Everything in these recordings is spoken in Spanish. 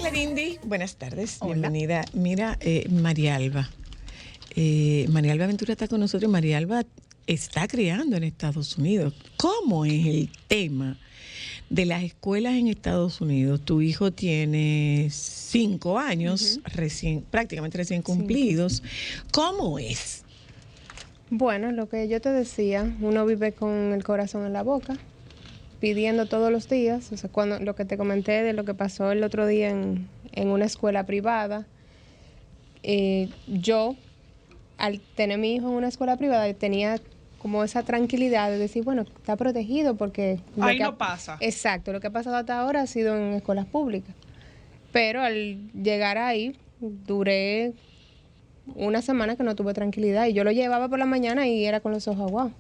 Clarindi, buenas tardes, Hola. bienvenida. Mira, María Alba. María Alba Ventura está con nosotros. María Alba está criando en Estados Unidos. ¿Cómo es el tema de las escuelas en Estados Unidos? Tu hijo tiene 5 años, prácticamente recién cumplidos. ¿Cómo es? Bueno, lo que yo te decía, uno vive con el corazón en la boca, pidiendo todos los días. O sea, cuando lo que te comenté de lo que pasó el otro día en una escuela privada, yo, al tener mi hijo en una escuela privada, tenía como esa tranquilidad de decir, bueno, está protegido porque... Ahí no pasa. Exacto, lo que ha pasado hasta ahora ha sido en escuelas públicas. Pero al llegar ahí, duré una semana que no tuve tranquilidad y yo lo llevaba por la mañana y era con los ojos aguados.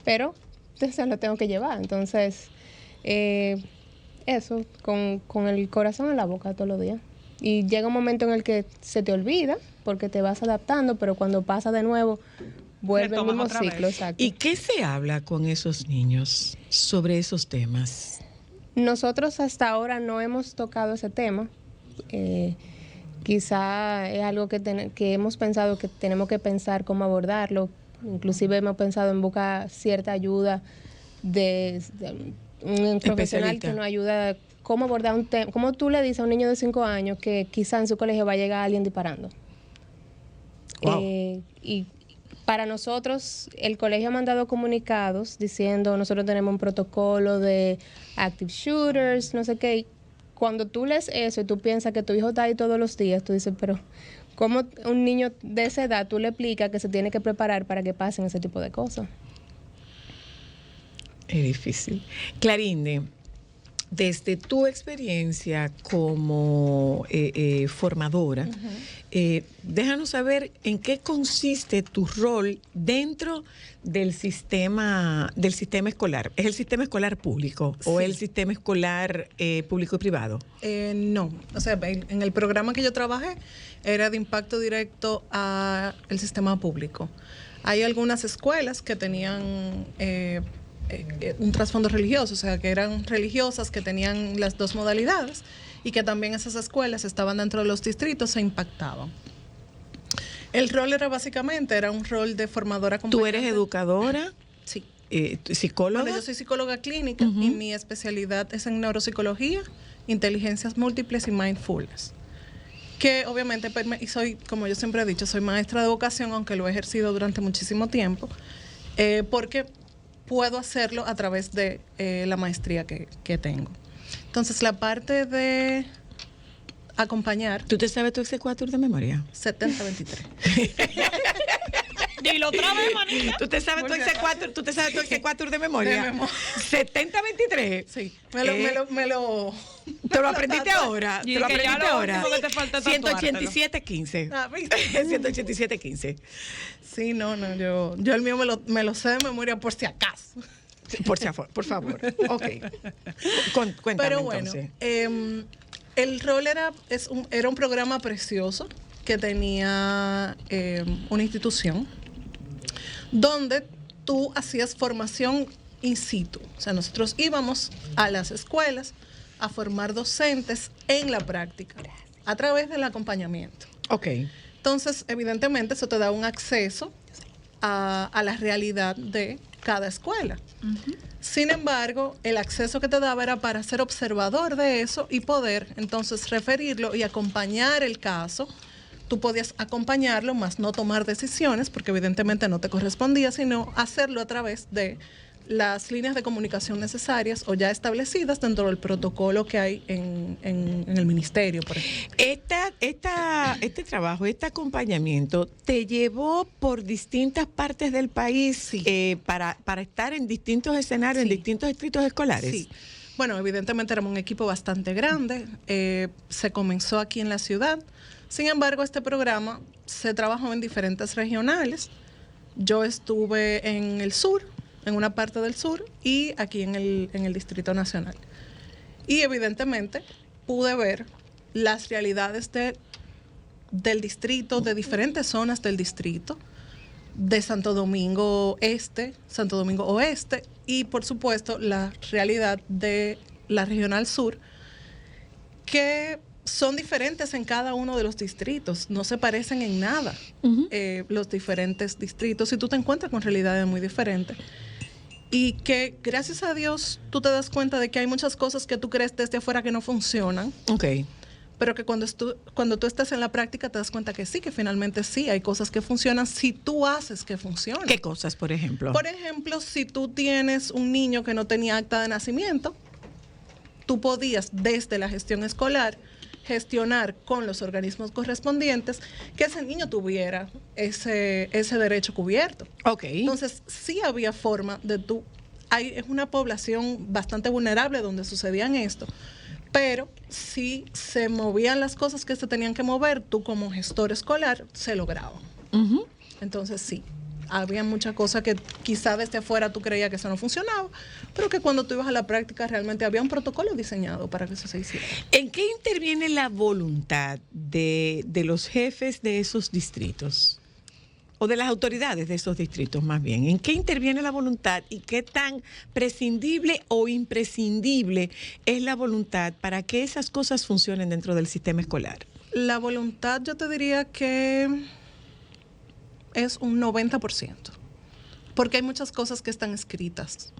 Pero entonces lo tengo que llevar. Entonces, eso, con el corazón en la boca todos los días. Y llega un momento en el que se te olvida porque te vas adaptando, pero cuando pasa de nuevo, vuelve el mismo ciclo. Exacto. ¿Y qué se habla con esos niños sobre esos temas? Nosotros hasta ahora no hemos tocado ese tema. Quizá es algo que hemos pensado que tenemos que pensar cómo abordarlo. Inclusive hemos pensado en buscar cierta ayuda de un profesional que nos ayuda cómo abordar un tema. ¿Cómo tú le dices a un niño de 5 años que quizá en su colegio va a llegar alguien disparando? Wow. Y para nosotros, el colegio ha mandado comunicados diciendo, nosotros tenemos un protocolo de active shooters, no sé qué. Cuando tú lees eso y tú piensas que tu hijo está ahí todos los días, tú dices, pero ¿cómo un niño de esa edad tú le explicas que se tiene que preparar para que pasen ese tipo de cosas? Es difícil. Clarinde, desde tu experiencia como formadora, déjanos saber en qué consiste tu rol dentro del sistema escolar. ¿Es el sistema escolar público o el sistema escolar público y privado? No, o sea, en el programa que yo trabajé era de impacto directo al sistema público. Hay algunas escuelas que tenían un trasfondo religioso, o sea, que eran religiosas, que tenían las dos modalidades y que también esas escuelas estaban dentro de los distritos, se impactaban. El rol era un rol de formadora acompañante. ¿Tú eres educadora? Sí. ¿Psicóloga? Bueno, yo soy psicóloga clínica y mi especialidad es en neuropsicología, inteligencias múltiples y mindfulness. Que obviamente, y soy, como yo siempre he dicho, soy maestra de vocación, aunque lo he ejercido durante muchísimo tiempo, porque puedo hacerlo a través de la maestría que tengo. Entonces, la parte de acompañar... ¿Tú te sabes tu exequatur de memoria? 70-23. Dilo otra vez, manita. ¿Tú te sabes tu exequatur de memoria? De memoria. 70-23. Sí, me lo ¿Te lo aprendiste ahora? Y ¿Te lo que ya aprendiste lo ahora? último que te falta es tatuártelo. 187-15. Ah, ¿viste? 187-15. Sí, no, yo el mío me lo sé de memoria por si acaso. Por favor. Ok. Cuéntame. Pero bueno, entonces. el rol era un programa precioso que tenía una institución donde tú hacías formación in situ. O sea, nosotros íbamos a las escuelas a formar docentes en la práctica a través del acompañamiento. Ok. Entonces, evidentemente, eso te da un acceso a la realidad de cada escuela. Sin embargo, el acceso que te daba era para ser observador de eso y poder entonces referirlo y acompañar el caso. Tú podías acompañarlo, más no tomar decisiones, porque evidentemente no te correspondía, sino hacerlo a través de las líneas de comunicación necesarias o ya establecidas dentro del protocolo que hay en el ministerio, por ejemplo. Este trabajo, este acompañamiento, ¿te llevó por distintas partes del país Sí. para estar en distintos escenarios, en Sí. distintos distritos escolares? Sí. Bueno, evidentemente éramos un equipo bastante grande. Se comenzó aquí en la ciudad. Sin embargo, este programa se trabajó en diferentes regionales. Yo estuve en el sur, en una parte del sur, y aquí en el Distrito Nacional. Y evidentemente pude ver las realidades del distrito, de diferentes zonas del distrito, de Santo Domingo Este, Santo Domingo Oeste, y por supuesto la realidad de la Regional Sur, que son diferentes en cada uno de los distritos, no se parecen en nada los diferentes distritos y tú te encuentras con realidades muy diferentes. Y que gracias a Dios tú te das cuenta de que hay muchas cosas que tú crees desde afuera que no funcionan. Ok. Pero que cuando tú estás en la práctica te das cuenta que sí, que finalmente sí, hay cosas que funcionan si tú haces que funcionen. ¿Qué cosas, por ejemplo? Por ejemplo, si tú tienes un niño que no tenía acta de nacimiento, tú podías desde la gestión escolar gestionar con los organismos correspondientes que ese niño tuviera ese derecho cubierto. Ok. Entonces, sí había forma de tú... Es una población bastante vulnerable donde sucedían esto, pero si se movían las cosas que se tenían que mover, tú como gestor escolar se lograba. Entonces, sí. Había muchas cosas que quizá desde afuera tú creías que eso no funcionaba, pero que cuando tú ibas a la práctica realmente había un protocolo diseñado para que eso se hiciera. ¿En qué interviene la voluntad de los jefes de esos distritos? O de las autoridades de esos distritos, más bien. ¿En qué interviene la voluntad y qué tan prescindible o imprescindible es la voluntad para que esas cosas funcionen dentro del sistema escolar? La voluntad, yo te diría que es un 90%, porque hay muchas cosas que están escritas,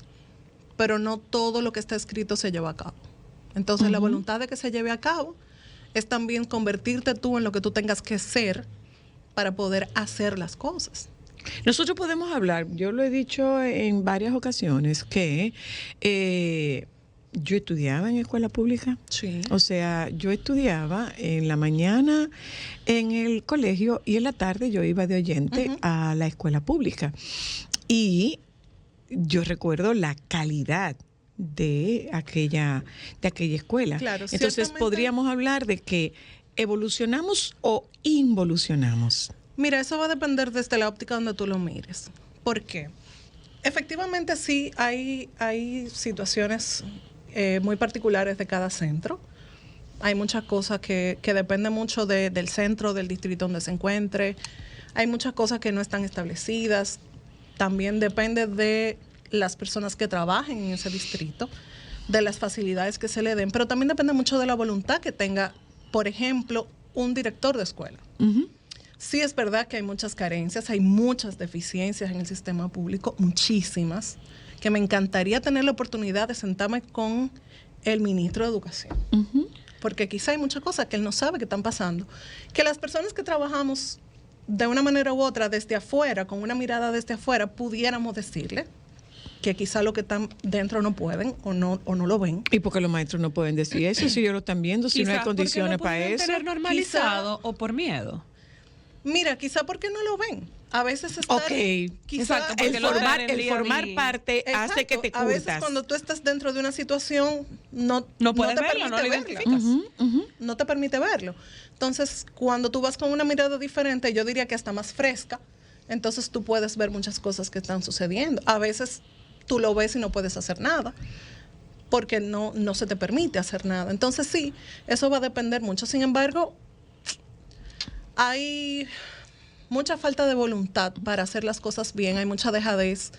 pero no todo lo que está escrito se lleva a cabo. Entonces, la voluntad de que se lleve a cabo es también convertirte tú en lo que tú tengas que ser para poder hacer las cosas. Nosotros podemos hablar, yo lo he dicho en varias ocasiones, que yo estudiaba en escuela pública. Sí. O sea, yo estudiaba en la mañana en el colegio y en la tarde yo iba de oyente a la escuela pública. Y yo recuerdo la calidad de aquella escuela. Claro, entonces ciertamente, podríamos hablar de que evolucionamos o involucionamos. Mira, eso va a depender desde la óptica donde tú lo mires. ¿Por qué? Efectivamente sí hay situaciones muy particulares de cada centro. Hay muchas cosas que dependen mucho del centro, del distrito donde se encuentre. Hay muchas cosas que no están establecidas. También depende de las personas que trabajen en ese distrito, de las facilidades que se le den, pero también depende mucho de la voluntad que tenga, por ejemplo, un director de escuela. Sí es verdad que hay muchas carencias, hay muchas deficiencias en el sistema público, muchísimas, que me encantaría tener la oportunidad de sentarme con el ministro de Educación. Porque quizá hay muchas cosas que él no sabe que están pasando. Que las personas que trabajamos de una manera u otra desde afuera, con una mirada desde afuera, pudiéramos decirle que quizá lo que están dentro no pueden o no lo ven. ¿Y por qué los maestros no pueden decir eso si ellos lo están viendo, si no hay condiciones para eso? ¿Tener normalizado o por miedo? Mira, quizá porque no lo ven. A veces estar... Exacto, el formar parte hace que te curtas. A veces cuando tú estás dentro de una situación no puedes te verlo, permite no lo verlo. identificas. No te permite verlo. Entonces, cuando tú vas con una mirada diferente, yo diría que hasta más fresca, entonces tú puedes ver muchas cosas que están sucediendo. A veces tú lo ves y no puedes hacer nada, porque no se te permite hacer nada. Entonces sí, eso va a depender mucho. Sin embargo, hay mucha falta de voluntad para hacer las cosas bien, hay mucha dejadez,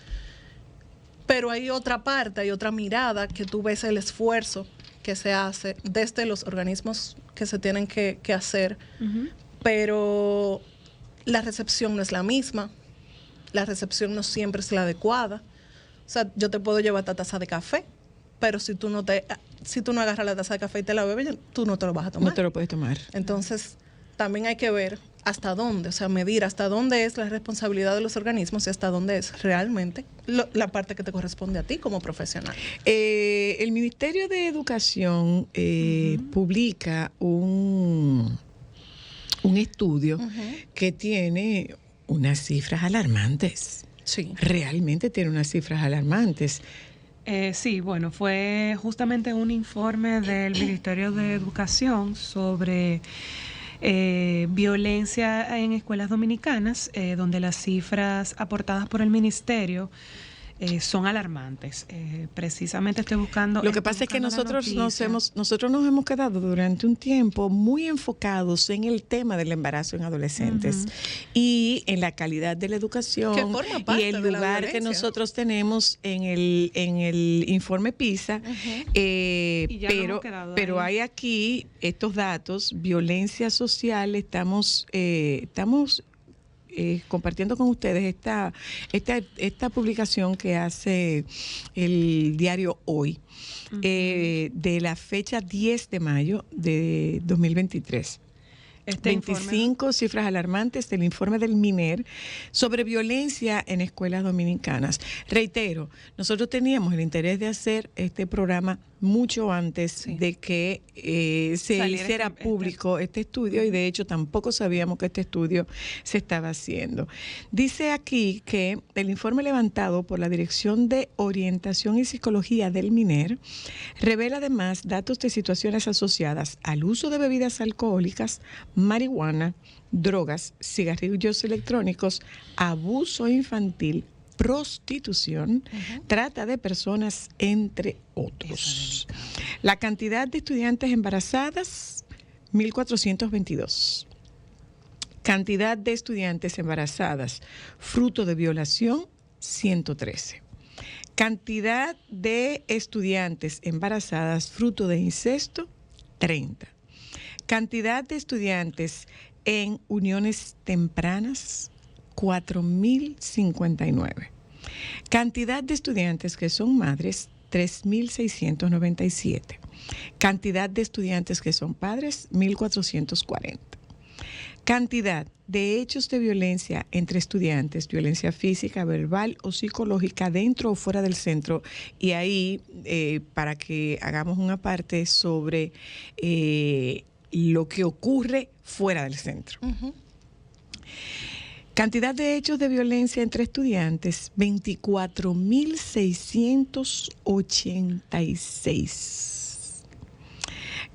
pero hay otra parte, hay otra mirada que tú ves el esfuerzo que se hace desde los organismos que se tienen que hacer, pero la recepción no es la misma, la recepción no siempre es la adecuada. O sea, yo te puedo llevar esta taza de café, pero si tú no agarras la taza de café y te la bebes, tú no te lo vas a tomar. No te lo puedes tomar. Entonces, también hay que ver hasta dónde, o sea, medir hasta dónde es la responsabilidad de los organismos y hasta dónde es realmente la parte que te corresponde a ti como profesional. El Ministerio de Educación publica un estudio que tiene unas cifras alarmantes. Sí. Realmente tiene unas cifras alarmantes. Sí, bueno, fue justamente un informe del Ministerio de Educación sobre violencia en escuelas dominicanas, donde las cifras aportadas por el ministerio son alarmantes. Precisamente estoy buscando... Lo que pasa es que nosotros nos hemos quedado durante un tiempo muy enfocados en el tema del embarazo en adolescentes y en la calidad de la educación y el lugar que nosotros tenemos en el informe PISA. Pero hay aquí estos datos, violencia social, estamos compartiendo con ustedes esta publicación que hace el diario Hoy, de la fecha 10 de mayo de 2023. 25 cifras alarmantes del informe del MINER sobre violencia en escuelas dominicanas. Reitero, nosotros teníamos el interés de hacer este programa mucho antes de que se hiciera público este estudio, y de hecho tampoco sabíamos que este estudio se estaba haciendo. Dice aquí que el informe levantado por la Dirección de Orientación y Psicología del MINER revela además datos de situaciones asociadas al uso de bebidas alcohólicas, marihuana, drogas, cigarrillos electrónicos, abuso infantil, prostitución, trata de personas, entre otros. La cantidad de estudiantes embarazadas, 1.422. Cantidad de estudiantes embarazadas fruto de violación, 113. Cantidad de estudiantes embarazadas fruto de incesto, 30. Cantidad de estudiantes en uniones tempranas, 4.059. Cantidad de estudiantes que son madres, 3.697. Cantidad de estudiantes que son padres, 1.440. Cantidad de hechos de violencia entre estudiantes, violencia física, verbal o psicológica dentro o fuera del centro. Y ahí, para que hagamos una parte sobre lo que ocurre fuera del centro. Cantidad de hechos de violencia entre estudiantes, 24.686.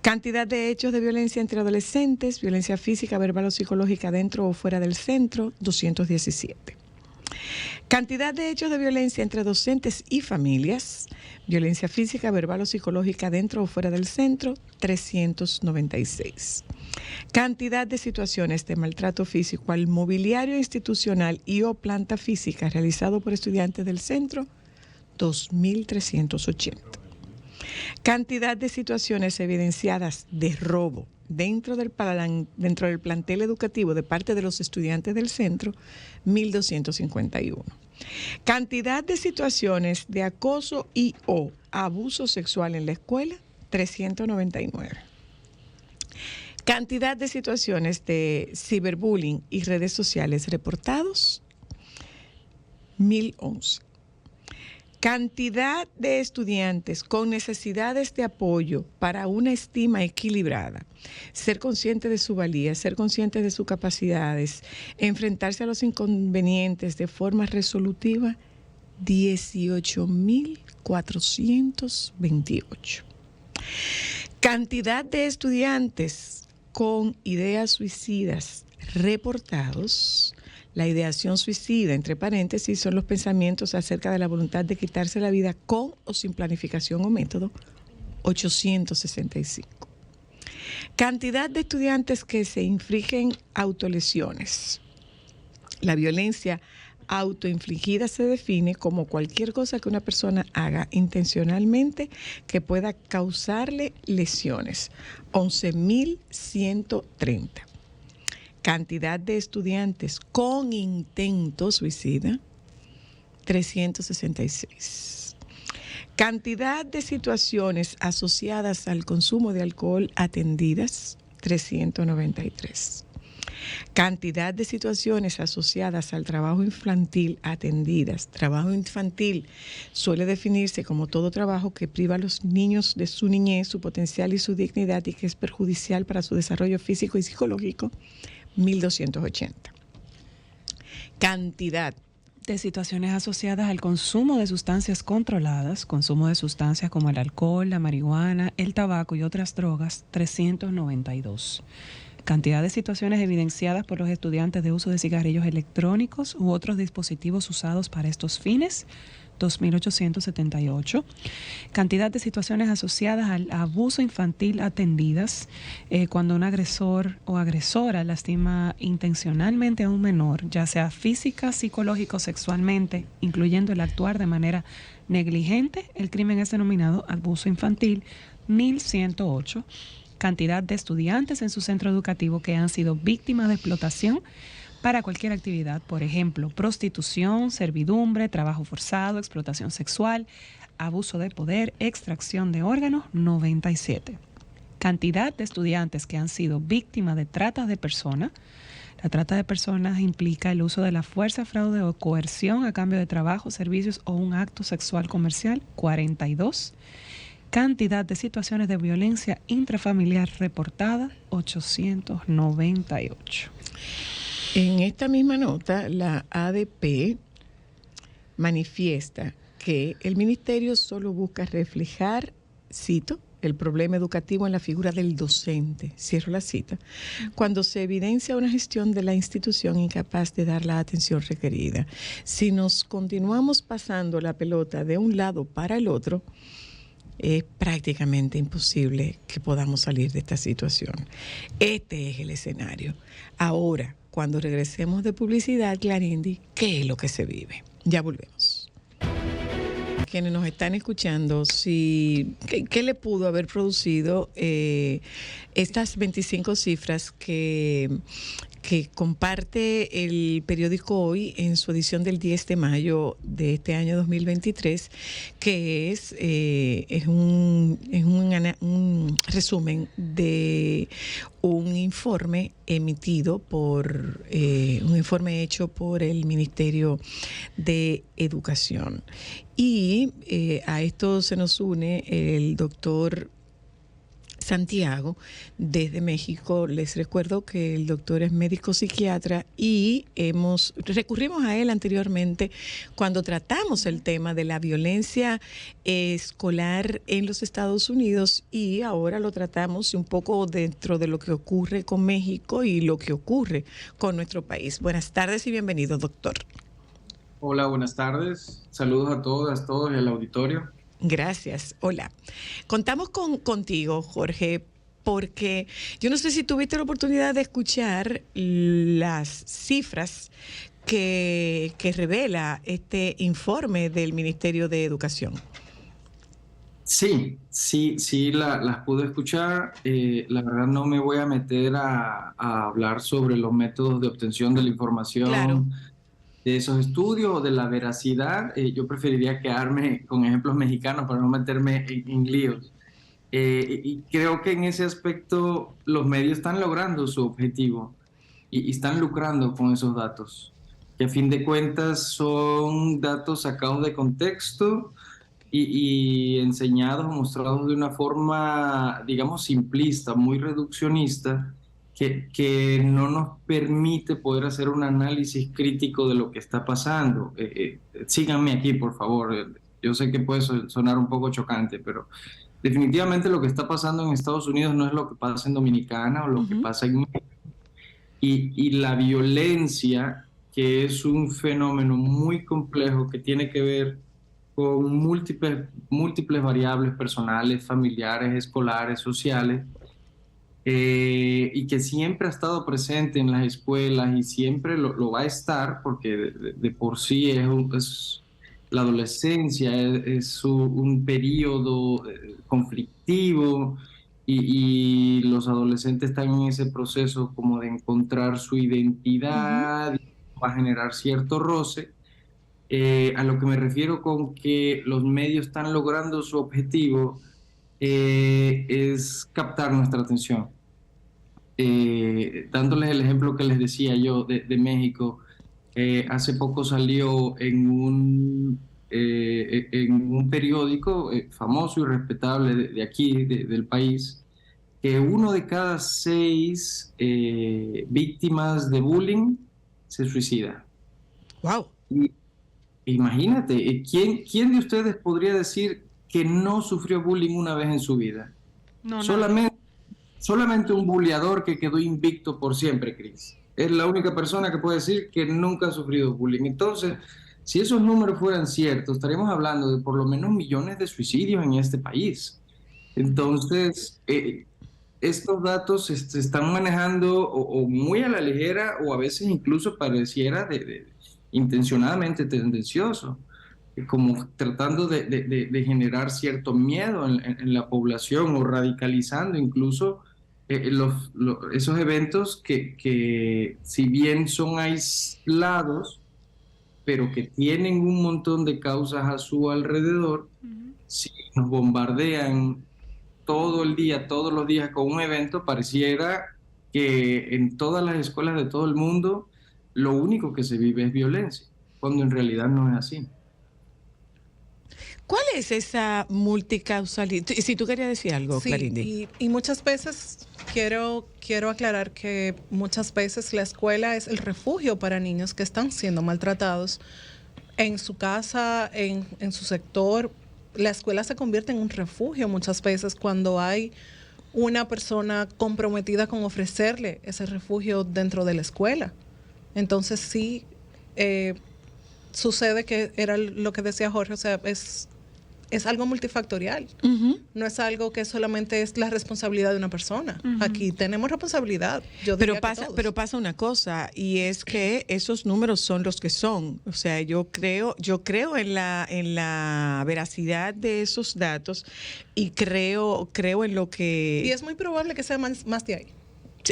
Cantidad de hechos de violencia entre adolescentes, violencia física, verbal o psicológica dentro o fuera del centro, 217. Cantidad de hechos de violencia entre docentes y familias, violencia física, verbal o psicológica dentro o fuera del centro, 396. Cantidad de situaciones de maltrato físico al mobiliario institucional y o planta física realizado por estudiantes del centro, 2.380. Cantidad de situaciones evidenciadas de robo dentro del plantel educativo de parte de los estudiantes del centro, 1.251. Cantidad de situaciones de acoso y o abuso sexual en la escuela, 399. Cantidad de situaciones de ciberbullying y redes sociales reportados, 1.011. Cantidad de estudiantes con necesidades de apoyo para una estima equilibrada, ser consciente de su valía, ser consciente de sus capacidades, enfrentarse a los inconvenientes de forma resolutiva, 18.428. Cantidad de estudiantes con ideas suicidas reportados. La ideación suicida, entre paréntesis, son los pensamientos acerca de la voluntad de quitarse la vida con o sin planificación o método, 865. Cantidad de estudiantes que se infligen autolesiones. La violencia autoinfligida se define como cualquier cosa que una persona haga intencionalmente que pueda causarle lesiones, 11.130. Cantidad de estudiantes con intento suicida, 366. Cantidad de situaciones asociadas al consumo de alcohol atendidas, 393. Cantidad de situaciones asociadas al trabajo infantil atendidas. Trabajo infantil suele definirse como todo trabajo que priva a los niños de su niñez, su potencial y su dignidad y que es perjudicial para su desarrollo físico y psicológico, 1.280. Cantidad de situaciones asociadas al consumo de sustancias controladas, consumo de sustancias como el alcohol, la marihuana, el tabaco y otras drogas, 392. Cantidad de situaciones evidenciadas por los estudiantes de uso de cigarrillos electrónicos u otros dispositivos usados para estos fines, 2.878. Cantidad de situaciones asociadas al abuso infantil atendidas cuando un agresor o agresora lastima intencionalmente a un menor, ya sea física, psicológica o sexualmente, incluyendo el actuar de manera negligente. El crimen es denominado abuso infantil, 1.108. Cantidad de estudiantes en su centro educativo que han sido víctimas de explotación para cualquier actividad, por ejemplo, prostitución, servidumbre, trabajo forzado, explotación sexual, abuso de poder, extracción de órganos, 97. Cantidad de estudiantes que han sido víctimas de trata de personas. La trata de personas implica el uso de la fuerza, fraude o coerción a cambio de trabajo, servicios o un acto sexual comercial, 42. Cantidad de situaciones de violencia intrafamiliar reportada, 898. En esta misma nota, la ADP manifiesta que el ministerio solo busca reflejar, cito, el problema educativo en la figura del docente, cierro la cita, cuando se evidencia una gestión de la institución incapaz de dar la atención requerida. Si nos continuamos pasando la pelota de un lado para el otro, es prácticamente imposible que podamos salir de esta situación. Este es el escenario. Ahora, cuando regresemos de publicidad, Clarindi, ¿qué es lo que se vive? Ya volvemos. Quienes nos están escuchando, ¿qué le pudo haber producido estas 25 cifras que comparte el periódico Hoy en su edición del 10 de mayo de este año 2023, que es un resumen de un informe emitido por un informe hecho por el Ministerio de Educación. Y a esto se nos une el doctor Santiago desde México. Les recuerdo que el doctor es médico psiquiatra y recurrimos a él anteriormente cuando tratamos el tema de la violencia escolar en los Estados Unidos, y ahora lo tratamos un poco dentro de lo que ocurre con México y lo que ocurre con nuestro país. Buenas tardes y bienvenido, doctor. Hola, buenas tardes. Saludos a todas, todos y al auditorio. Gracias. Hola. Contamos contigo, Jorge, porque yo no sé si tuviste la oportunidad de escuchar las cifras que revela este informe del Ministerio de Educación. Sí, las pude escuchar. La verdad no me voy a meter a hablar sobre los métodos de obtención de la información. Claro. De esos estudios o de la veracidad. Yo preferiría quedarme con ejemplos mexicanos para no meterme en líos. Y creo que en ese aspecto los medios están logrando su objetivo y están lucrando con esos datos, que a fin de cuentas son datos sacados de contexto y enseñados o mostrados de una forma, digamos, simplista, muy reduccionista, que no nos permite poder hacer un análisis crítico de lo que está pasando. Síganme aquí, por favor. Yo sé que puede sonar un poco chocante, pero definitivamente lo que está pasando en Estados Unidos no es lo que pasa en Dominicana o lo que pasa en México. Y la violencia, que es un fenómeno muy complejo que tiene que ver con múltiples variables personales, familiares, escolares, sociales, y que siempre ha estado presente en las escuelas y siempre lo va a estar, porque de por sí la adolescencia es un periodo conflictivo, y los adolescentes están en ese proceso como de encontrar su identidad, y va a generar cierto roce. A lo que me refiero con que los medios están logrando su objetivo es captar nuestra atención. Dándoles el ejemplo que les decía yo de México, hace poco salió en un periódico famoso y respetable de aquí, del país, que 1 de cada 6 víctimas de bullying se suicida. ¡Wow! Imagínate, ¿quién de ustedes podría decir que no sufrió bullying una vez en su vida? No, Solamente solamente un buleador que quedó invicto por siempre, Cris. Es la única persona que puede decir que nunca ha sufrido bullying. Entonces, si esos números fueran ciertos, estaríamos hablando de por lo menos millones de suicidios en este país. Entonces, estos datos se están manejando o muy a la ligera o a veces incluso pareciera intencionadamente tendencioso, como tratando de generar cierto miedo en la población o radicalizando incluso esos eventos que si bien son aislados, pero que tienen un montón de causas a su alrededor, si nos bombardean todo el día, todos los días con un evento, pareciera que en todas las escuelas de todo el mundo lo único que se vive es violencia, cuando en realidad no es así. ¿Cuál es esa multicausalidad? Si tú querías decir algo, Sí, Clarindi. y muchas veces quiero aclarar que muchas veces la escuela es el refugio para niños que están siendo maltratados en su casa, en su sector. La escuela se convierte en un refugio muchas veces cuando hay una persona comprometida con ofrecerle ese refugio dentro de la escuela. Entonces sí, sucede que era lo que decía Jorge, o sea, es algo multifactorial. No es algo que solamente es la responsabilidad de una persona. Aquí tenemos responsabilidad. Pero pasa una cosa, y es que esos números son los que son. O sea, yo creo en la veracidad de esos datos y creo en lo que... Y es muy probable que sea más de ahí.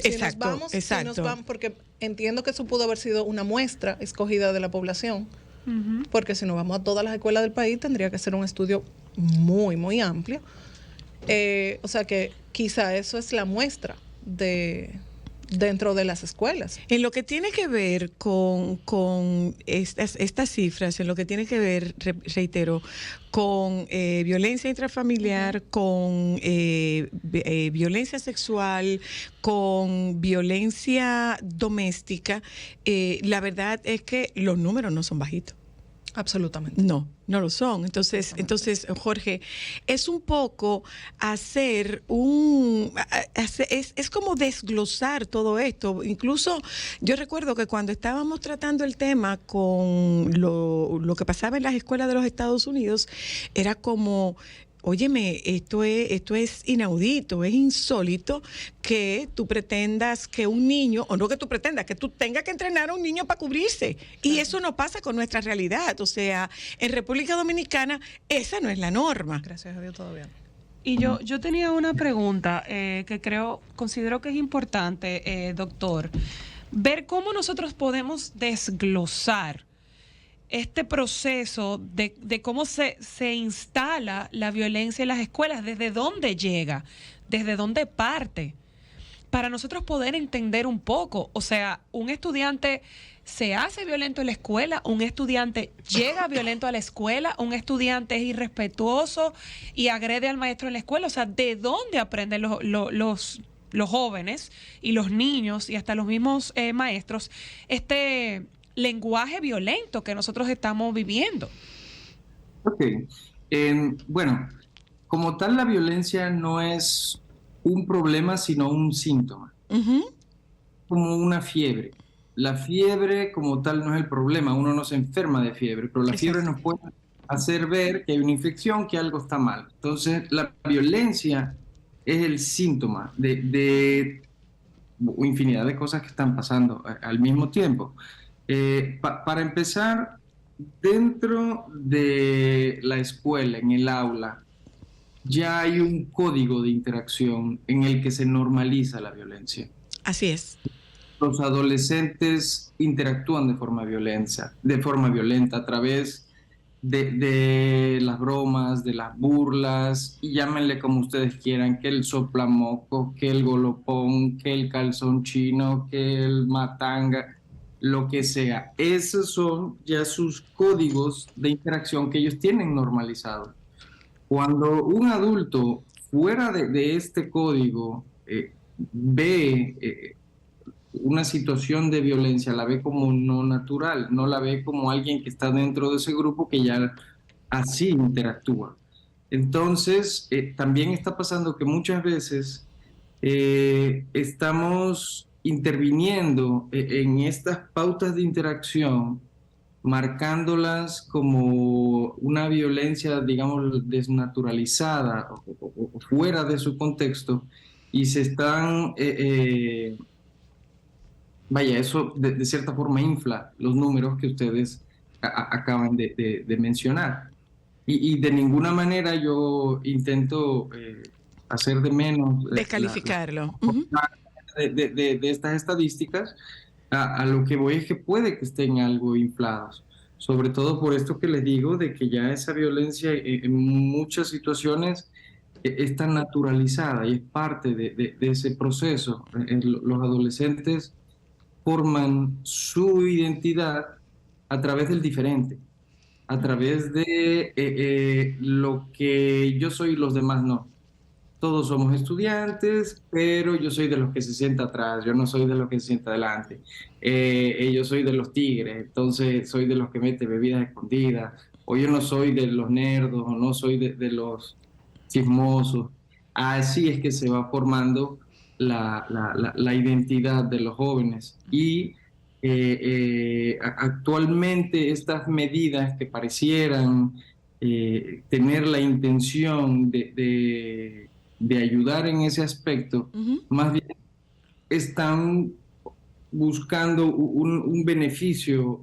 Exacto. Si nos vamos, porque entiendo que eso pudo haber sido una muestra escogida de la población. Porque si nos vamos a todas las escuelas del país tendría que ser un estudio muy, muy amplio. O sea que quizá eso es la muestra dentro de las escuelas. En lo que tiene que ver con estas cifras, en lo que tiene que ver, reitero, con violencia intrafamiliar, con violencia sexual, con violencia doméstica, la verdad es que los números no son bajitos. Absolutamente. No lo son. Entonces, Jorge, es un poco es como desglosar todo esto. Incluso yo recuerdo que cuando estábamos tratando el tema con lo que pasaba en las escuelas de los Estados Unidos, era como... Óyeme, esto es inaudito, es insólito que tú pretendas que un niño, o no que tú pretendas, que tú tengas que entrenar a un niño para cubrirse. Y eso no pasa con nuestra realidad. O sea, en República Dominicana esa no es la norma. Gracias a Dios todavía. Y yo tenía una pregunta que considero que es importante, doctor, ver cómo nosotros podemos desglosar este proceso de cómo se instala la violencia en las escuelas, desde dónde llega, desde dónde parte, para nosotros poder entender un poco. O sea, un estudiante se hace violento en la escuela, un estudiante llega violento a la escuela, un estudiante es irrespetuoso y agrede al maestro en la escuela. O sea, ¿de dónde aprenden los jóvenes y los niños y hasta los mismos maestros este lenguaje violento que nosotros estamos viviendo? Ok. Bueno, como tal, la violencia no es un problema, sino un síntoma. Como una fiebre. La fiebre como tal no es el problema, uno no se enferma de fiebre, pero la fiebre nos puede hacer ver que hay una infección, que algo está mal. Entonces, la violencia es el síntoma de infinidad de cosas que están pasando al mismo tiempo. Para empezar, dentro de la escuela, en el aula, ya hay un código de interacción en el que se normaliza la violencia. Así es. Los adolescentes interactúan de forma violenta a través de las bromas, de las burlas, y llámenle como ustedes quieran, que el soplamoco, que el golopón, que el calzón chino, que el matanga, lo que sea. Esos son ya sus códigos de interacción que ellos tienen normalizados. Cuando un adulto fuera de este código ve una situación de violencia, la ve como no natural, no la ve como alguien que está dentro de ese grupo que ya así interactúa. Entonces, también está pasando que muchas veces estamos interviniendo en estas pautas de interacción, marcándolas como una violencia, digamos, desnaturalizada o fuera de su contexto, y se están, vaya, eso de cierta forma infla los números que ustedes acaban de mencionar. Y de ninguna manera yo intento hacer de menos... descalificarlo. De estas estadísticas. A lo que voy es que puede que estén algo inflados, sobre todo por esto que les digo, de que ya esa violencia en muchas situaciones está naturalizada y es parte de ese proceso. Los adolescentes forman su identidad a través del diferente, a través de lo que yo soy y los demás no. Todos somos estudiantes, pero yo soy de los que se sienta atrás, yo no soy de los que se sienta adelante. Yo soy de los tigres, entonces soy de los que mete bebidas escondidas, o yo no soy de los nerdos, o no soy de los chismosos. Así es que se va formando la identidad de los jóvenes. Y actualmente estas medidas que parecieran tener la intención de ayudar en ese aspecto, más bien están buscando un beneficio,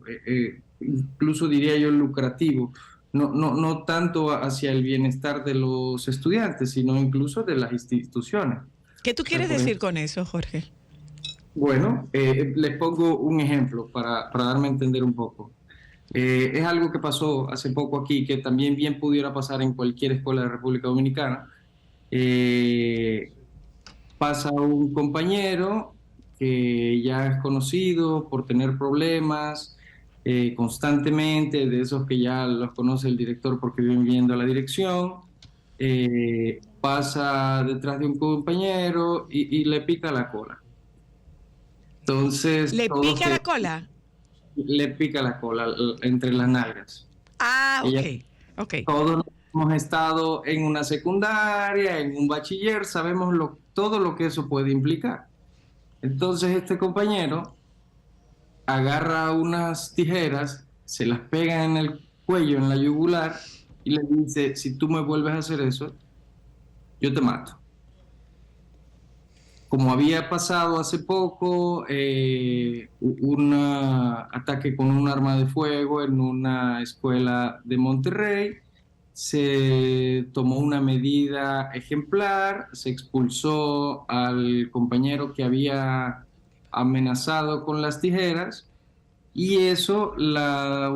incluso diría yo lucrativo, no tanto hacia el bienestar de los estudiantes, sino incluso de las instituciones. ¿Qué tú quieres decir con eso, Jorge? Bueno, les pongo un ejemplo para darme a entender un poco. Es algo que pasó hace poco aquí, que también bien pudiera pasar en cualquier escuela de República Dominicana. Pasa un compañero que ya es conocido por tener problemas constantemente, de esos que ya los conoce el director porque viven viendo a la dirección, pasa detrás de un compañero y le pica la cola. Entonces, ¿Le pica la cola? Le pica la cola entre las nalgas. Ah, ok. Todos hemos estado en una secundaria, en un bachiller, sabemos todo lo que eso puede implicar. Entonces este compañero agarra unas tijeras, se las pega en el cuello, en la yugular, y le dice: si tú me vuelves a hacer eso, yo te mato. Como había pasado hace poco, un ataque con un arma de fuego en una escuela de Monterrey, se tomó una medida ejemplar, se expulsó al compañero que había amenazado con las tijeras, y eso la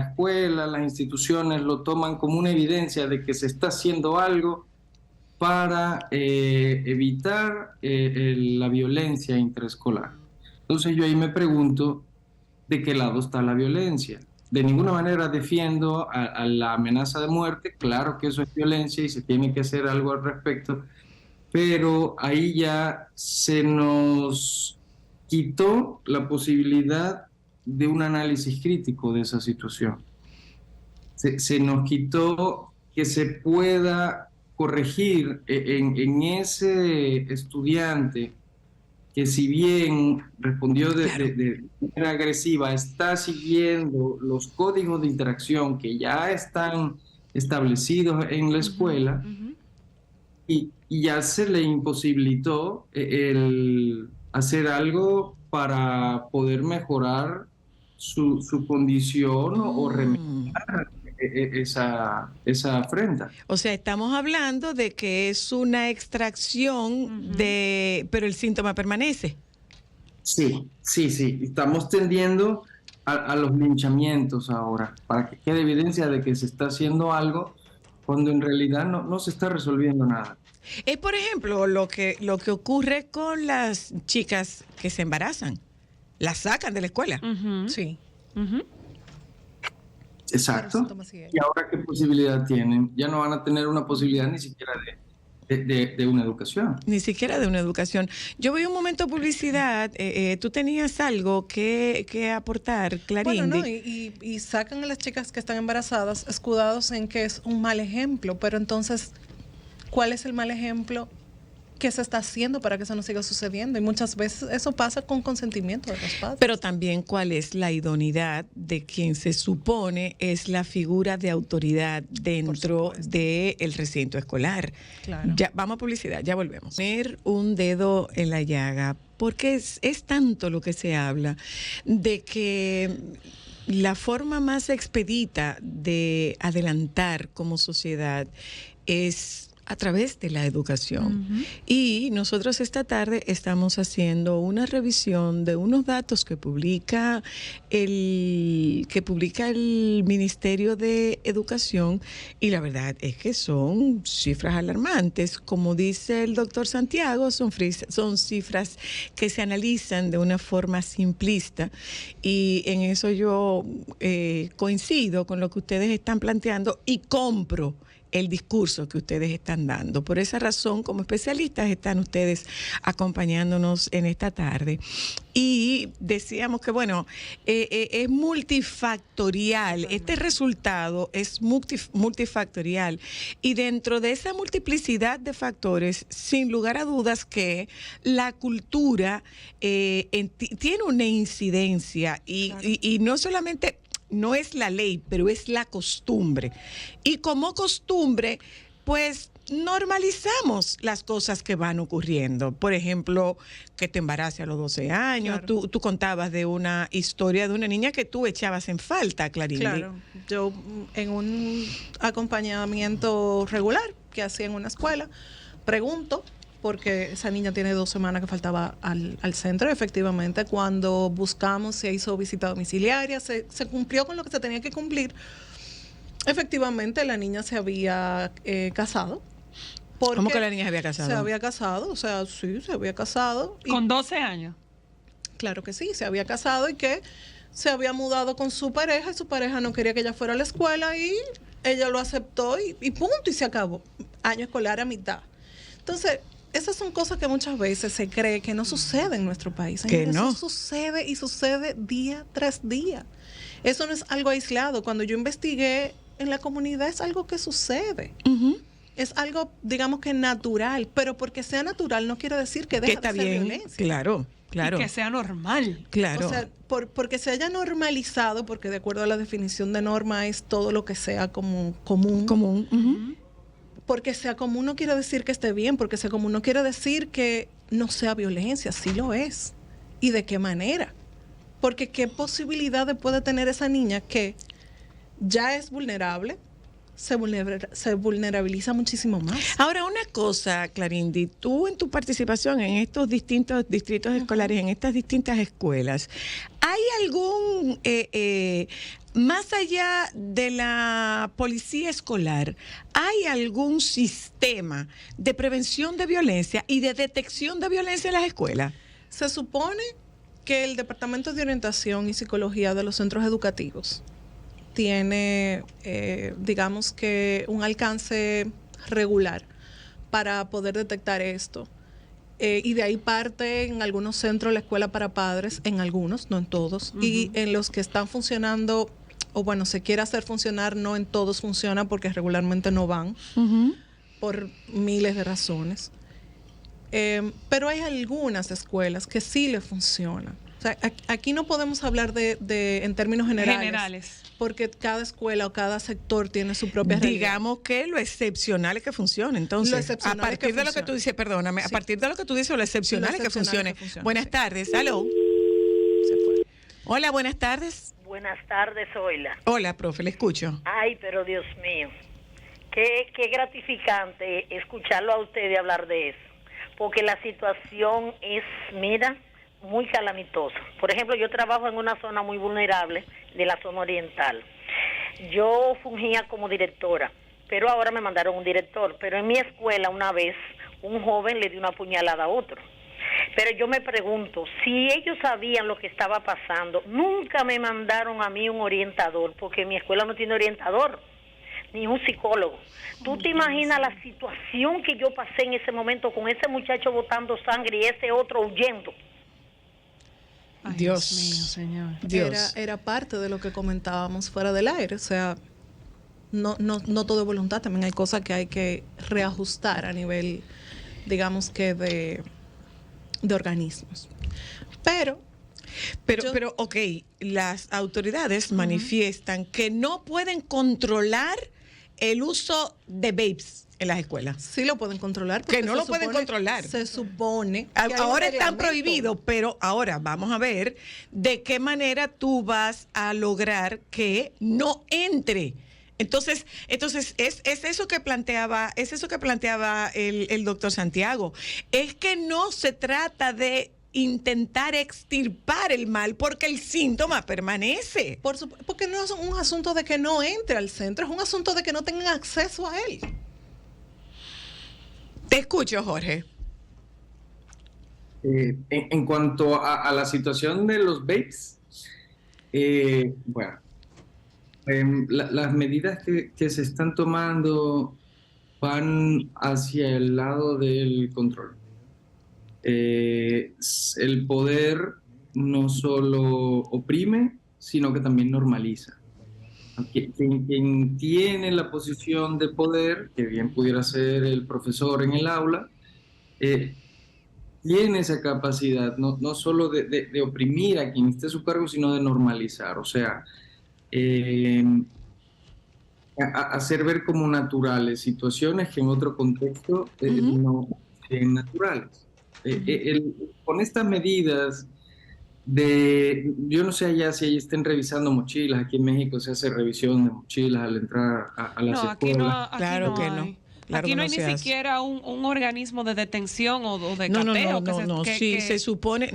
escuela, las instituciones lo toman como una evidencia de que se está haciendo algo para evitar la violencia intraescolar. Entonces yo ahí me pregunto, ¿de qué lado está la violencia? De ninguna manera defiendo a la amenaza de muerte, claro que eso es violencia y se tiene que hacer algo al respecto, pero ahí ya se nos quitó la posibilidad de un análisis crítico de esa situación. Se nos quitó que se pueda corregir en ese estudiante que, si bien respondió de manera agresiva, está siguiendo los códigos de interacción que ya están establecidos en la escuela, y ya se le imposibilitó el hacer algo para poder mejorar su condición o remediar esa afrenta. O sea, estamos hablando de que es una extracción pero el síntoma permanece. Sí. Estamos tendiendo a los linchamientos ahora, para que quede evidencia de que se está haciendo algo cuando en realidad no se está resolviendo nada. Es, por ejemplo, lo que ocurre con las chicas que se embarazan. Las sacan de la escuela. Sí. Exacto. ¿Y ahora qué posibilidad tienen? Ya no van a tener una posibilidad ni siquiera de una educación. Ni siquiera de una educación. Yo voy un momento a publicidad. Tú tenías algo que aportar, Clarindi. Bueno, y sacan a las chicas que están embarazadas escudados en que es un mal ejemplo, pero entonces, ¿cuál es el mal ejemplo qué se está haciendo para que eso no siga sucediendo. Y muchas veces eso pasa con consentimiento de los padres. Pero también cuál es la idoneidad de quien se supone es la figura de autoridad dentro del recinto escolar. Claro. Ya, vamos a publicidad, ya volvemos. Poner un dedo en la llaga, porque es tanto lo que se habla de que la forma más expedita de adelantar como sociedad es a través de la educación. Y nosotros esta tarde estamos haciendo una revisión de unos datos que publica el Ministerio de Educación, y la verdad es que son cifras alarmantes. Como dice el doctor Santiago, son cifras que se analizan de una forma simplista, y en eso yo coincido con lo que ustedes están planteando y compro el discurso que ustedes están dando. Por esa razón, como especialistas, están ustedes acompañándonos en esta tarde. Y decíamos que, bueno, es multifactorial. Este resultado es multifactorial. Y dentro de esa multiplicidad de factores, sin lugar a dudas que la cultura tiene una incidencia y no solamente... No es la ley, pero es la costumbre. Y como costumbre, pues normalizamos las cosas que van ocurriendo. Por ejemplo, que te embarace a los 12 años. Claro. Tú contabas de una historia de una niña que tú echabas en falta, Clarindy. Claro. Yo en un acompañamiento regular que hacía en una escuela, pregunto, porque esa niña tiene 2 semanas que faltaba al centro. Efectivamente, cuando buscamos, se hizo visita domiciliaria, se cumplió con lo que se tenía que cumplir. Efectivamente, la niña se había casado. ¿Cómo que la niña se había casado? Se había casado, o sea, sí, se había casado. ¿Con 12 años? Claro que sí, se había casado y que se había mudado con su pareja, y su pareja no quería que ella fuera a la escuela y ella lo aceptó y punto, y se acabó. Año escolar a mitad. Entonces, esas son cosas que muchas veces se cree que no sucede en nuestro país. Que no. Eso sucede y sucede día tras día. Eso no es algo aislado. Cuando yo investigué en la comunidad, es algo que sucede. Es algo, digamos que natural, pero porque sea natural no quiere decir que deje de ser violencia. Claro. Claro. Y que sea normal. Claro. O sea, porque se haya normalizado, porque de acuerdo a la definición de norma es todo lo que sea como común. Porque sea común no quiere decir que esté bien, porque sea común no quiere decir que no sea violencia, sí lo es. ¿Y de qué manera? Porque qué posibilidades puede tener esa niña que ya es vulnerable, se vulnerabiliza muchísimo más. Ahora, una cosa, Clarindy, tú en tu participación en estos distintos distritos escolares, en estas distintas escuelas, ¿hay algún... más allá de la policía escolar, ¿hay algún sistema de prevención de violencia y de detección de violencia en las escuelas? Se supone que el Departamento de Orientación y Psicología de los centros educativos tiene, digamos que, un alcance regular para poder detectar esto. Y de ahí parte en algunos centros la escuela para padres, en algunos, no en todos, y en los que están funcionando, o bueno, se quiere hacer funcionar, no en todos funciona porque regularmente no van, por miles de razones. Pero hay algunas escuelas que sí le funcionan. O sea, aquí no podemos hablar de en términos generales, porque cada escuela o cada sector tiene su propia realidad. Digamos que lo excepcional es que funcione. Entonces, a partir de lo que tú dices, perdóname, a partir de lo que tú dices, lo excepcional es que funcione. Buenas tardes, aló. Se fue. Hola, buenas tardes. Buenas tardes, Zoila. Hola, profe, le escucho. Ay, pero Dios mío, qué gratificante escucharlo a usted hablar de eso, porque la situación es, mira, muy calamitosa. Por ejemplo, yo trabajo en una zona muy vulnerable de la zona oriental. Yo fungía como directora, pero ahora me mandaron un director. Pero en mi escuela una vez un joven le dio una puñalada a otro. Pero yo me pregunto, si ellos sabían lo que estaba pasando, nunca me mandaron a mí un orientador, porque mi escuela no tiene orientador, ni un psicólogo. ¿Tú te imaginas la situación que yo pasé en ese momento con ese muchacho botando sangre y ese otro huyendo? Ay, Dios mío, Señor. Dios. Era parte de lo que comentábamos fuera del aire. O sea, no todo es voluntad. También hay cosas que hay que reajustar a nivel digamos que de organismos. Pero, ok, las autoridades manifiestan que no pueden controlar el uso de vapes en las escuelas. Sí lo pueden controlar. Que no lo pueden controlar. Se supone que ahora están prohibidos, pero ahora vamos a ver de qué manera tú vas a lograr que no entre. Entonces es eso que planteaba el doctor Santiago. Es que no se trata de intentar extirpar el mal porque el síntoma permanece. Porque no es un asunto de que no entre al centro, es un asunto de que no tengan acceso a él. Te escucho, Jorge. En cuanto a la situación de los vapes, las medidas que se están tomando van hacia el lado del control. El poder no solo oprime, sino que también normaliza. Quien tiene la posición de poder, que bien pudiera ser el profesor en el aula, tiene esa capacidad no solo de oprimir a quien esté a su cargo, sino de normalizar. O sea, hacer ver como naturales situaciones que en otro contexto no son naturales. Con estas medidas yo no sé allá si estén revisando mochilas. Aquí en México se hace revisión de mochilas al entrar a las escuelas. Claro que no. Claro aquí no hay ni siquiera un organismo de detención o de cateo. Se supone,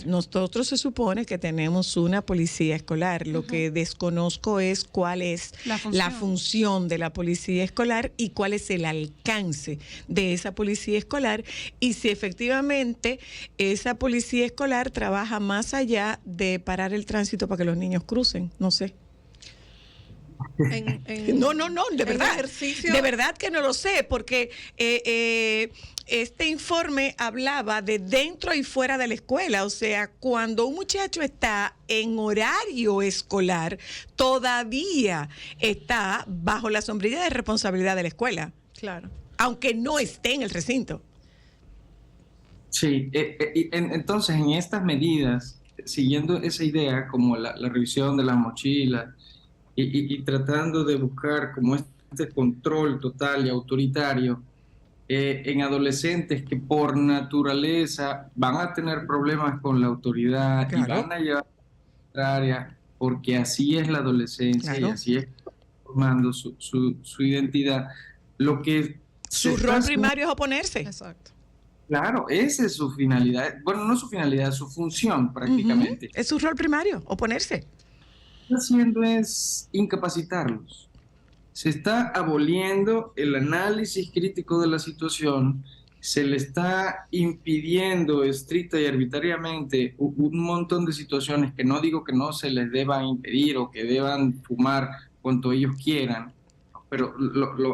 nosotros se supone que tenemos una policía escolar. Lo que desconozco es cuál es la función de la policía escolar y cuál es el alcance de esa policía escolar y si efectivamente esa policía escolar trabaja más allá de parar el tránsito para que los niños crucen, no sé. De verdad que no lo sé, porque este informe hablaba de dentro y fuera de la escuela, o sea, cuando un muchacho está en horario escolar, todavía está bajo la sombrilla de responsabilidad de la escuela. Claro. Aunque no esté en el recinto. Sí, entonces en estas medidas, siguiendo esa idea, como la revisión de las mochilas, y tratando de buscar como este control total y autoritario en adolescentes que por naturaleza van a tener problemas con la autoridad y van a llevar a área porque así es la adolescencia y así es formando su identidad. Lo que su rol primario es oponerse. Exacto. Claro, esa es su finalidad. Bueno, no su finalidad, su función prácticamente. Es su rol primario, oponerse. Lo que está haciendo es incapacitarlos. Se está aboliendo el análisis crítico de la situación, se le está impidiendo estricta y arbitrariamente un montón de situaciones que no digo que no se les deba impedir o que deban fumar cuanto ellos quieran, pero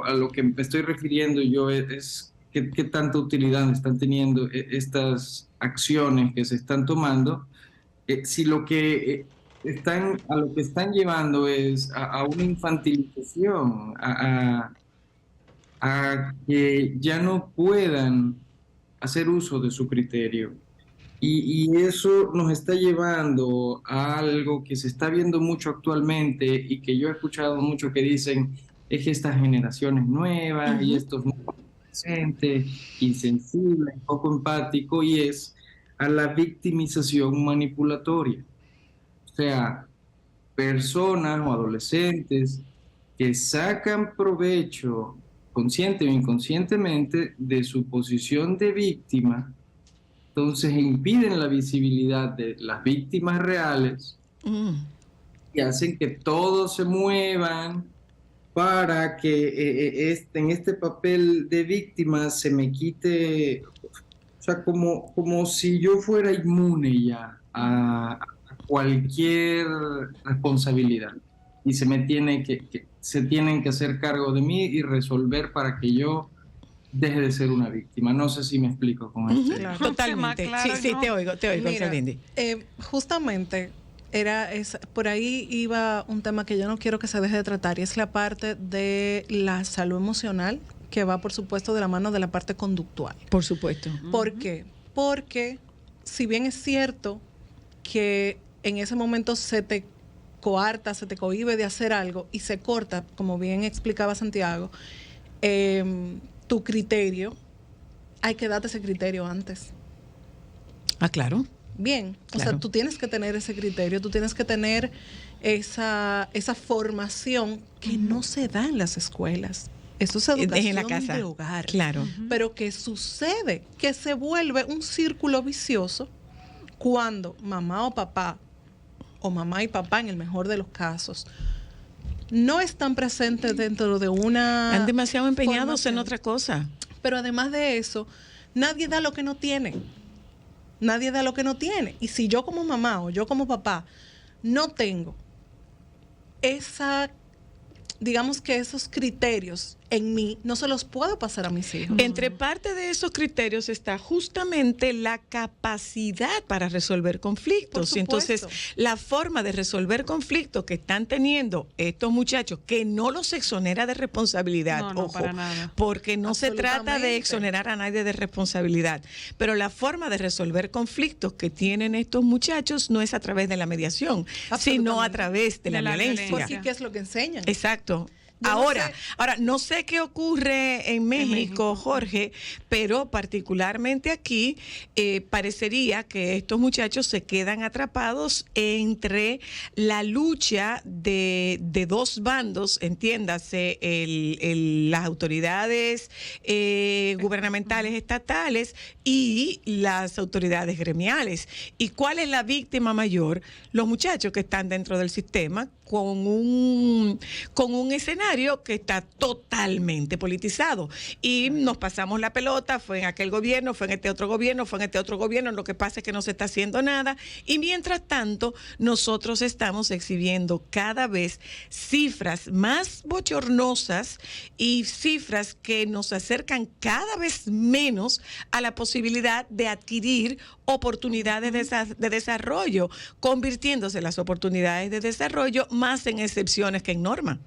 a lo que me estoy refiriendo yo es qué tanta utilidad están teniendo estas acciones que se están tomando, si lo que a lo que están llevando es a una infantilización, a que ya no puedan hacer uso de su criterio. Y eso nos está llevando a algo que se está viendo mucho actualmente y que yo he escuchado mucho que dicen es que estas generaciones nuevas y estos nuevos adolescentes insensibles, poco empáticos, y es a la victimización manipulatoria. O sea, personas o adolescentes que sacan provecho consciente o inconscientemente de su posición de víctima, entonces impiden la visibilidad de las víctimas reales y hacen que todos se muevan para que en este papel de víctima se me quite, o sea, como si yo fuera inmune ya a cualquier responsabilidad y se tienen que hacer cargo de mí y resolver para que yo deje de ser una víctima. No sé si me explico con esto. Claro. Totalmente. Claro, sí, te oigo, Mira, justamente por ahí iba un tema que yo no quiero que se deje de tratar y es la parte de la salud emocional que va, por supuesto, de la mano de la parte conductual. Por supuesto. ¿Por qué? Porque si bien es cierto que en ese momento se te coarta, se te cohíbe de hacer algo y se corta, como bien explicaba Santiago, tu criterio, hay que darte ese criterio antes. Ah, claro. Bien, Claro. o sea, tú tienes que tener ese criterio, tú tienes que tener esa formación que no se da en las escuelas. Eso es educación En la casa. de hogar. Claro. Pero ¿qué sucede? Que se vuelve un círculo vicioso cuando mamá o papá, o mamá y papá en el mejor de los casos, no están presentes dentro de una... Están demasiado empeñados formación. en otra cosa. Pero además de eso, nadie da lo que no tiene. Nadie da lo que no tiene. Y si yo como mamá o yo como papá no tengo digamos que esos criterios en mí, no se los puedo pasar a mis hijos. Entre parte de esos criterios está justamente la capacidad para resolver conflictos. Por Entonces, supuesto. la forma de resolver conflictos que están teniendo estos muchachos, que no los exonera de responsabilidad, No, ojo, para nada. porque no se trata de Absolutamente. exonerar a nadie de responsabilidad, pero la forma de resolver conflictos que tienen estos muchachos no es a través de la mediación, sino a Absolutamente. través de la violencia. Porque ¿qué es lo que enseñan? Exacto. Yo no Ahora, sé. no sé qué ocurre en México, Jorge, pero particularmente aquí parecería que estos muchachos se quedan atrapados entre la lucha de dos bandos, entiéndase, las autoridades gubernamentales estatales y las autoridades gremiales. ¿Y cuál es la víctima mayor? Los muchachos que están dentro del sistema con un escenario que está totalmente politizado. Y nos pasamos la pelota, fue en aquel gobierno, fue en este otro gobierno, fue en este otro gobierno, lo que pasa es que no se está haciendo nada. Y mientras tanto, nosotros estamos exhibiendo cada vez cifras más bochornosas y cifras que nos acercan cada vez menos a la posibilidad de adquirir oportunidades de desarrollo, convirtiéndose las oportunidades de desarrollo más en excepciones que en norma.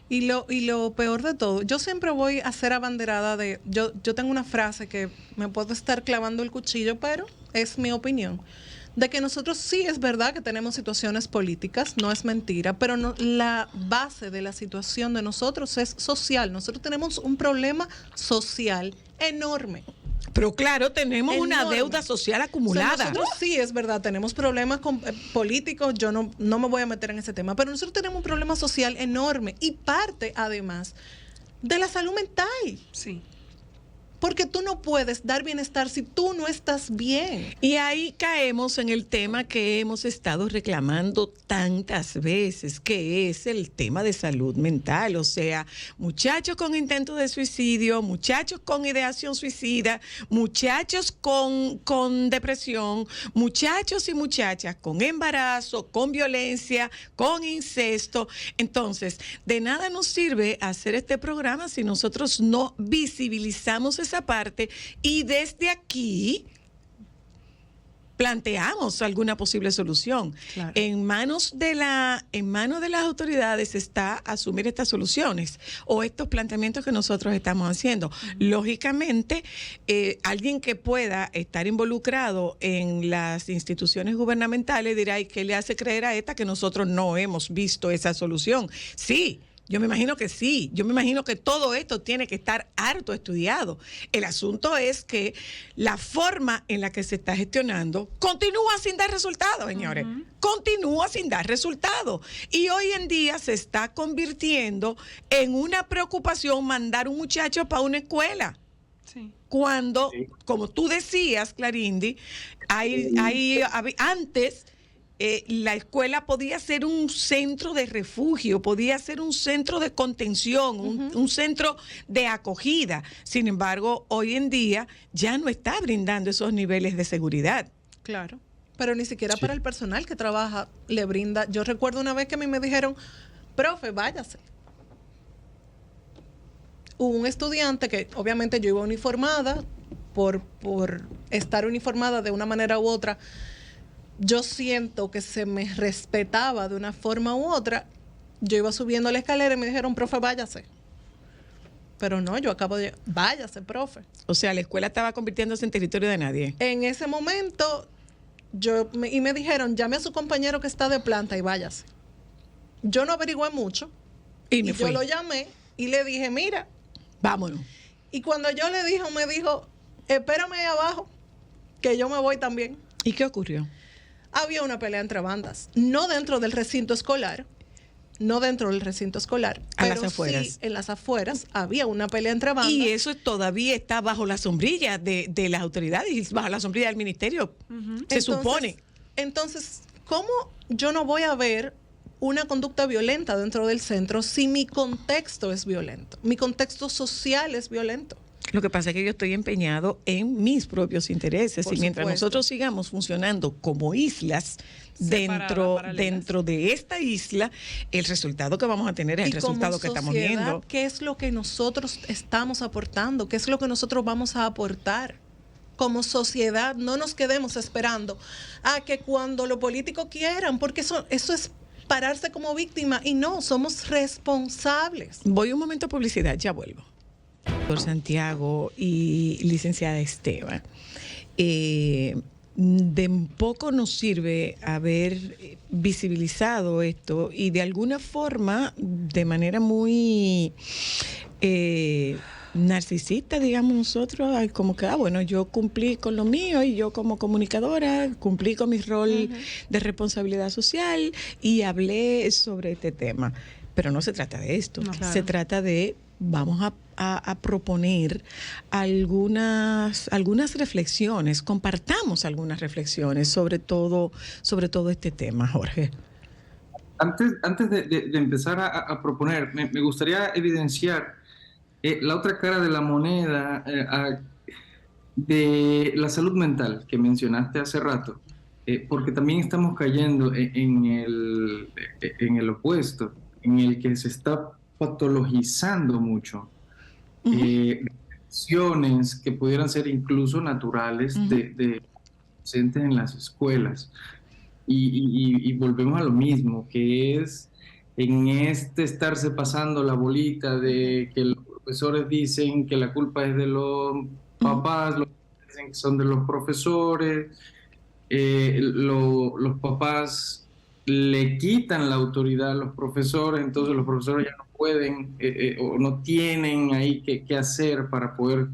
Y lo peor de todo, yo siempre voy a ser abanderada de... Yo tengo una frase que me puedo estar clavando el cuchillo, pero es mi opinión. De que nosotros sí es verdad que tenemos situaciones políticas, no es mentira, pero no, la base de la situación de nosotros es social. Nosotros tenemos un problema social enorme. Pero claro, tenemos una Enorme. deuda social O sea, acumulada. nosotros sí, es verdad, tenemos problemas políticos, yo no me voy a meter en ese tema, pero nosotros tenemos un problema social enorme y parte, además, de la salud mental. Sí. Porque tú no puedes dar bienestar si tú no estás bien. Y ahí caemos en el tema que hemos estado reclamando tantas veces, que es el tema de salud mental. O sea, muchachos con intento de suicidio, muchachos con ideación suicida, muchachos con depresión, muchachos y muchachas con embarazo, con violencia, con incesto. Entonces, de nada nos sirve hacer este programa si nosotros no visibilizamos esa parte y desde aquí planteamos alguna posible solución. Claro. En manos de las autoridades está asumir estas soluciones o estos planteamientos que nosotros estamos haciendo. Lógicamente, alguien que pueda estar involucrado en las instituciones gubernamentales dirá, ¿y qué le hace creer a esta que nosotros no hemos visto esa solución? Sí. Yo me imagino que sí, yo me imagino que todo esto tiene que estar harto estudiado. El asunto es que la forma en la que se está gestionando continúa sin dar resultados, señores. Continúa sin dar resultados. Y hoy en día se está convirtiendo en una preocupación mandar un muchacho para una escuela. Sí. Cuando, como tú decías, Clarindi, antes... la escuela podía ser un centro de refugio, podía ser un centro de contención, un centro de acogida. Sin embargo, hoy en día ya no está brindando esos niveles de seguridad. Claro. Pero ni siquiera para el personal que trabaja le brinda. Yo recuerdo una vez que a mí me dijeron, profe, váyase. Hubo un estudiante que obviamente yo iba uniformada, por estar uniformada de una manera u otra, yo siento que se me respetaba de una forma u otra. Yo iba subiendo la escalera y me dijeron, profe, váyase. Pero no, yo acabo de... Váyase, profe. O sea, la escuela estaba convirtiéndose en territorio de nadie. En ese momento, me dijeron, llame a su compañero que está de planta y váyase. Yo no averigüé mucho. Y yo lo llamé y le dije, mira. Vámonos. Y cuando yo le dije, me dijo, espérame ahí abajo, que yo me voy también. ¿Y qué ocurrió? Había una pelea entre bandas. No dentro del recinto escolar. A las afueras. Sí, en las afueras había una pelea entre bandas. Y eso todavía está bajo la sombrilla de las autoridades y bajo la sombrilla del ministerio, se supone. Entonces, ¿cómo yo no voy a ver una conducta violenta dentro del centro si mi contexto es violento? Mi contexto social es violento. Lo que pasa es que yo estoy empeñado en mis propios intereses. Y mientras nosotros sigamos funcionando como islas dentro de esta isla, el resultado que vamos a tener es el resultado que estamos viendo. ¿Qué es lo que nosotros estamos aportando? ¿Qué es lo que nosotros vamos a aportar? Como sociedad, no nos quedemos esperando a que cuando los políticos quieran, porque eso es pararse como víctima, y no, somos responsables. Voy un momento a publicidad, ya vuelvo. Doctor Santiago y licenciada Esteban, de poco nos sirve haber visibilizado esto y de alguna forma, de manera muy narcisista, digamos nosotros, como que, bueno, yo cumplí con lo mío y yo como comunicadora cumplí con mi rol de responsabilidad social y hablé sobre este tema. Pero no se trata de esto, se trata de, vamos a proponer algunas reflexiones, compartamos algunas reflexiones sobre todo este tema, Jorge. Antes de empezar a proponer, me gustaría evidenciar la otra cara de la moneda de la salud mental que mencionaste hace rato, porque también estamos cayendo en el opuesto, en el que se está patologizando mucho. Acciones que pudieran ser incluso naturales de docentes en las escuelas. Y volvemos a lo mismo, que es en estarse pasando la bolita de que los profesores dicen que la culpa es de los papás, los dicen que son de los profesores, los papás le quitan la autoridad a los profesores, entonces los profesores ya no pueden o no tienen ahí qué hacer para poder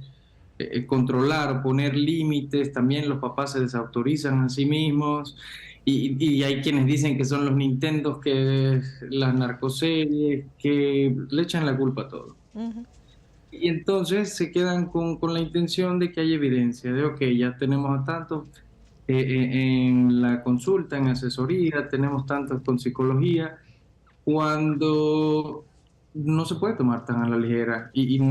controlar o poner límites. También los papás se desautorizan a sí mismos y hay quienes dicen que son los Nintendos, que las narcoseries, que le echan la culpa a todo. Y entonces se quedan con la intención de que hay evidencia, de ok, ya tenemos a tantos en la consulta, en asesoría, tenemos tantos con psicología, cuando no se puede tomar tan a la ligera. Y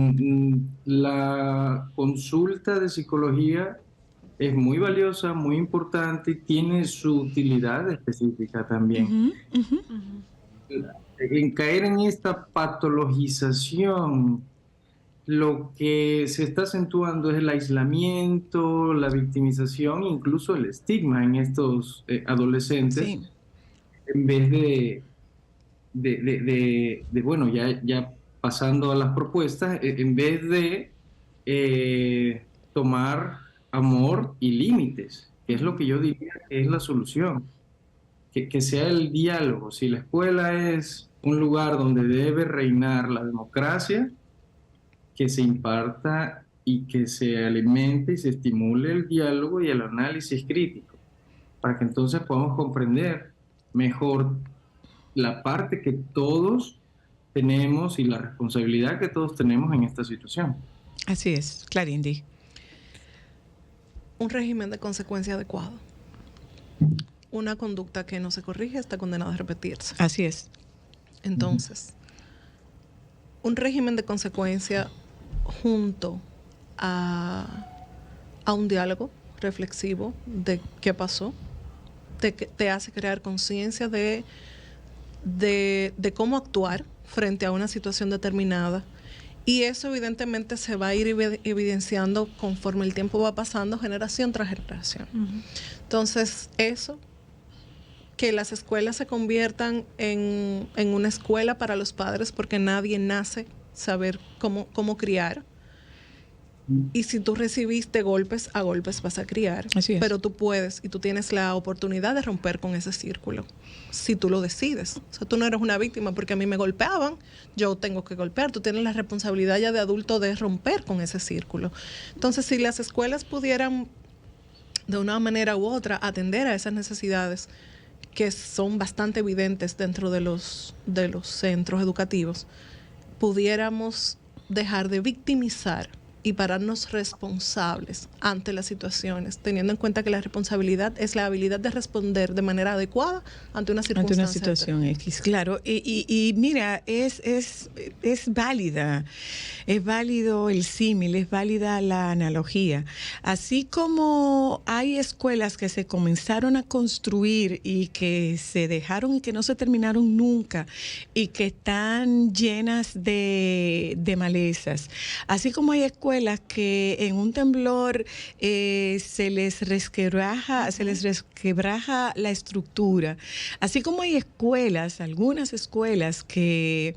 la consulta de psicología es muy valiosa, muy importante, tiene su utilidad específica también. En caer en esta patologización, lo que se está acentuando es el aislamiento, la victimización, incluso el estigma en estos adolescentes, sí. En vez de bueno, ya pasando a las propuestas, en vez de tomar amor y límites, que es lo que yo diría que es la solución, que sea el diálogo. Si la escuela es un lugar donde debe reinar la democracia, que se imparta y que se alimente y se estimule el diálogo y el análisis crítico, para que entonces podamos comprender mejor la parte que todos tenemos y la responsabilidad que todos tenemos en esta situación. Así es, Clarindy. Un régimen de consecuencia adecuado. Una conducta que no se corrige está condenada a repetirse. Así es. Entonces, un régimen de consecuencia junto a un diálogo reflexivo de qué pasó, te hace crear conciencia de cómo actuar frente a una situación determinada, y eso evidentemente se va a ir evidenciando conforme el tiempo va pasando, generación tras generación. Entonces, eso, que las escuelas se conviertan en una escuela para los padres, porque nadie nace saber cómo criar. Y si tú recibiste golpes, a golpes vas a criar. Así es. Pero tú puedes y tú tienes la oportunidad de romper con ese círculo, si tú lo decides. O sea, tú no eres una víctima porque a mí me golpeaban, yo tengo que golpear. Tú tienes la responsabilidad ya de adulto de romper con ese círculo. Entonces, si las escuelas pudieran, de una manera u otra, atender a esas necesidades que son bastante evidentes dentro de los centros educativos, pudiéramos dejar de victimizar y pararnos responsables ante las situaciones, teniendo en cuenta que la responsabilidad es la habilidad de responder de manera adecuada ante una circunstancia. Ante una situación X, claro. Y mira, es válida, es válido el símil, es válida la analogía. Así como hay escuelas que se comenzaron a construir y que se dejaron y que no se terminaron nunca y que están llenas de malezas, así como hay escuelas que en un temblor se les resquebraja la estructura. Así como hay escuelas, algunas escuelas que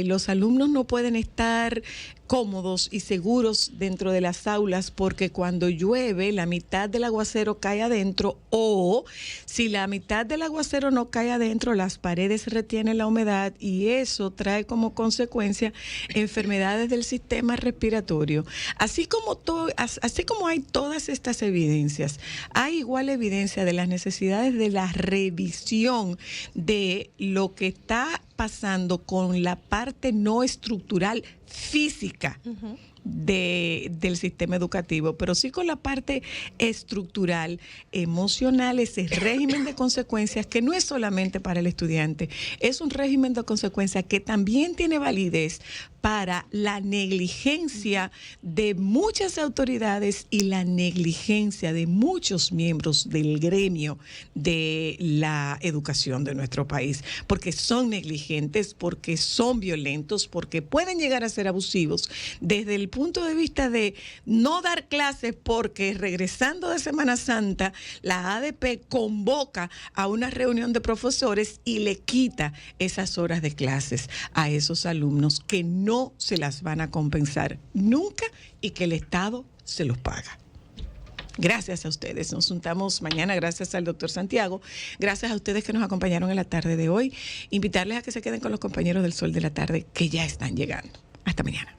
los alumnos no pueden estar cómodos y seguros dentro de las aulas porque cuando llueve la mitad del aguacero cae adentro, o si la mitad del aguacero no cae adentro, las paredes retienen la humedad y eso trae como consecuencia enfermedades del sistema respiratorio. Así como hay todas estas evidencias, hay igual evidencia de las necesidades de la revisión de lo que está pasando con la parte no estructural física del sistema educativo, pero sí con la parte estructural, emocional, ese régimen de consecuencias que no es solamente para el estudiante, es un régimen de consecuencias que también tiene validez para la negligencia de muchas autoridades y la negligencia de muchos miembros del gremio de la educación de nuestro país, porque son negligentes, porque son violentos, porque pueden llegar a ser abusivos desde el punto de vista de no dar clases, porque regresando de Semana Santa la ADP convoca a una reunión de profesores y le quita esas horas de clases a esos alumnos que no se las van a compensar nunca y que el Estado se los paga. Gracias a ustedes. Nos juntamos mañana. Gracias al doctor Santiago. Gracias a ustedes que nos acompañaron en la tarde de hoy. Invitarles a que se queden con los compañeros del Sol de la Tarde que ya están llegando. Hasta mañana.